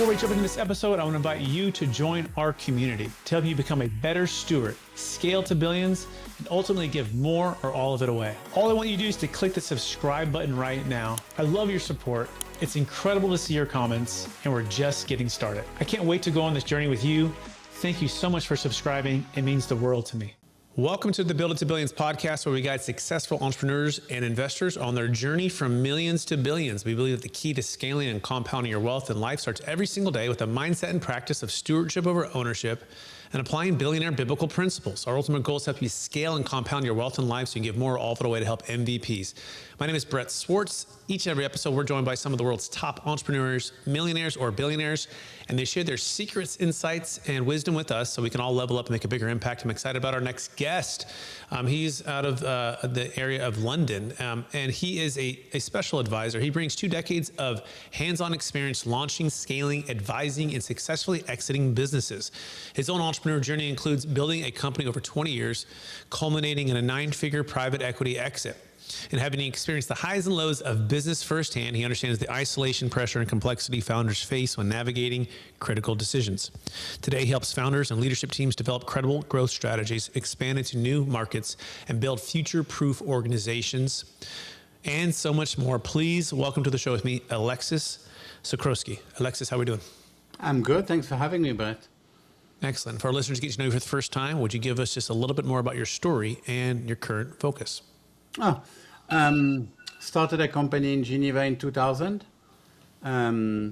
Before we jump into this episode, I want to invite you to join our community to help you become a better steward, scale to billions, and ultimately give more or all of it away. All I want you to do is to click the subscribe button right now. I love your support. It's incredible to see your comments, and we're just getting started. I can't wait to go on this journey with you. Thank you so much for subscribing. It means the world to me. Welcome to the Build It to Billions podcast, where we guide successful entrepreneurs and investors on their journey from millions to billions. We believe that the key to scaling and compounding your wealth in life starts every single day with a mindset and practice of stewardship over ownership and applying billionaire biblical principles. Our ultimate goal is to help you scale and compound your wealth in life so you can give more all of it away to help MVPs. My name is Brett Swartz. Each and every episode, we're joined by some of the world's top entrepreneurs, millionaires, or billionaires, and they share their secrets, insights, and wisdom with us so we can all level up and make a bigger impact. I'm excited about our next guest. He's out of the area of London, and he is a special advisor. He brings 2 decades of hands-on experience launching, scaling, advising, and successfully exiting businesses. His own entrepreneur journey includes building a company over 20 years, culminating in a 9-figure private equity exit. And having experienced the highs and lows of business firsthand, he understands the isolation, pressure, and complexity founders face when navigating critical decisions. Today, he helps founders and leadership teams develop credible growth strategies, expand into new markets, and build future-proof organizations, and so much more. Please welcome to the show with me, Alexis Sikorsky. Alexis, how are we doing? I'm good. Thanks for having me, Brett. Excellent. For our listeners to get to know you for the first time, would you give us just a little bit more about your story and your current focus? Started a company in Geneva in 2000.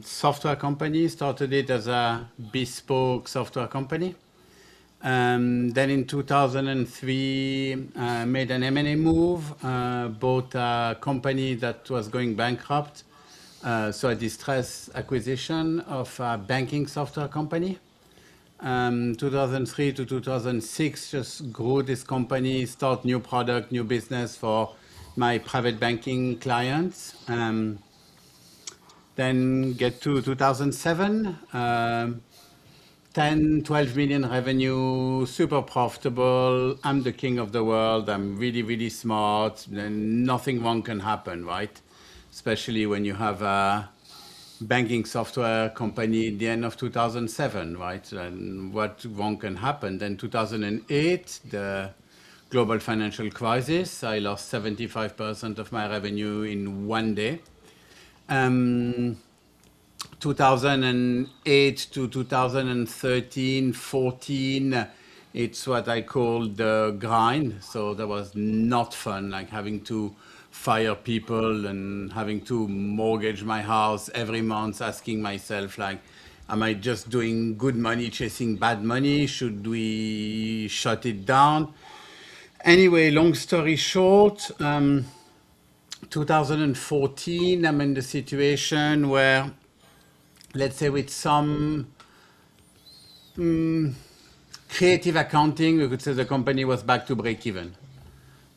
Software company, started it as a bespoke software company. Then in 2003, made an M&A move, bought a company that was going bankrupt. So a distress acquisition of a banking software company. 2003 to 2006, just grew this company, start new product, new business for my private banking clients. Then get to 2007, 10, 12 million revenue, super profitable. I'm the king of the world. I'm really, really smart. Then nothing wrong can happen, right? Especially when you have a banking software company at the end of 2007, right? And what wrong can happen? Then 2008, the global financial crisis. I lost 75% of my revenue in one day. 2008 to 2013, 14, it's what I call the grind. So that was not fun, like having to fire people and having to mortgage my house every month, asking myself, like, am I just doing good money, chasing bad money? Should we shut it down? Anyway, long story short, 2014, I'm in the situation where, let's say with some creative accounting, we could say the company was back to break even.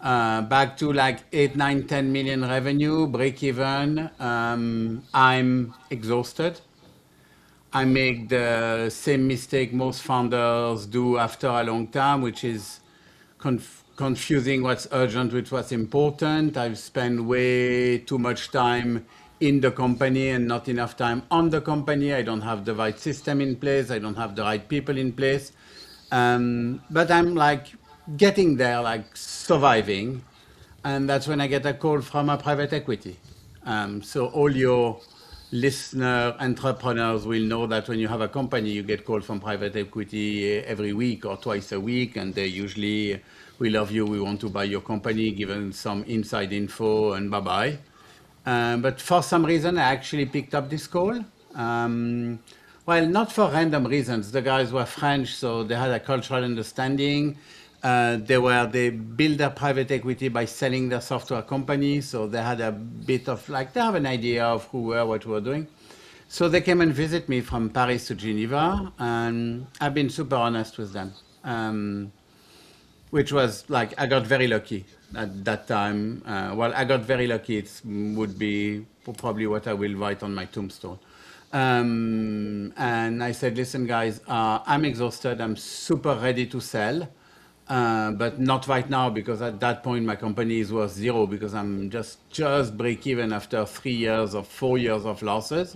Back to like 8, 9, 10 million revenue, break even. I'm exhausted. I make the same mistake most founders do after a long time, which is confusing what's urgent with what's important. I've spent way too much time in the company and not enough time on the company. I don't have the right system in place. I don't have the right people in place. But I'm like getting there, like surviving. And that's when I get a call from a private equity. So all your listener entrepreneurs will know that when you have a company, you get called from private equity every week or twice a week. And they usually, we love you, we want to buy your company, given some inside info and bye-bye. But for some reason, I actually picked up this call. Well, not for random reasons. The guys were French, so they had a cultural understanding. They built their private equity by selling their software company. So they had a bit of like, they have an idea of who we are, what we were doing. So they came and visit me from Paris to Geneva, and I've been super honest with them. Which was like, I got very lucky at that time. I got very lucky. It would be probably what I will write on my tombstone. And I said, listen, guys, I'm exhausted. I'm super ready to sell, but not right now, because at that point, my company is worth zero, because I'm just break even after 3 years or 4 years of losses.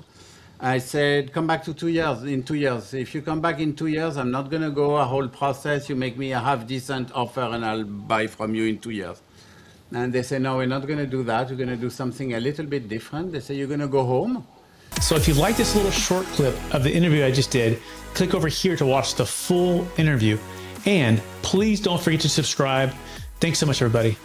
I said, come back to 2 years, in 2 years. If you come back in 2 years, I'm not going to go a whole process. You make me a half decent offer and I'll buy from you in 2 years. And they say, no, we're not going to do that. We're going to do something a little bit different. They say, you're going to go home. So if you like this little short clip of the interview I just did, click over here to watch the full interview. And please don't forget to subscribe. Thanks so much, everybody.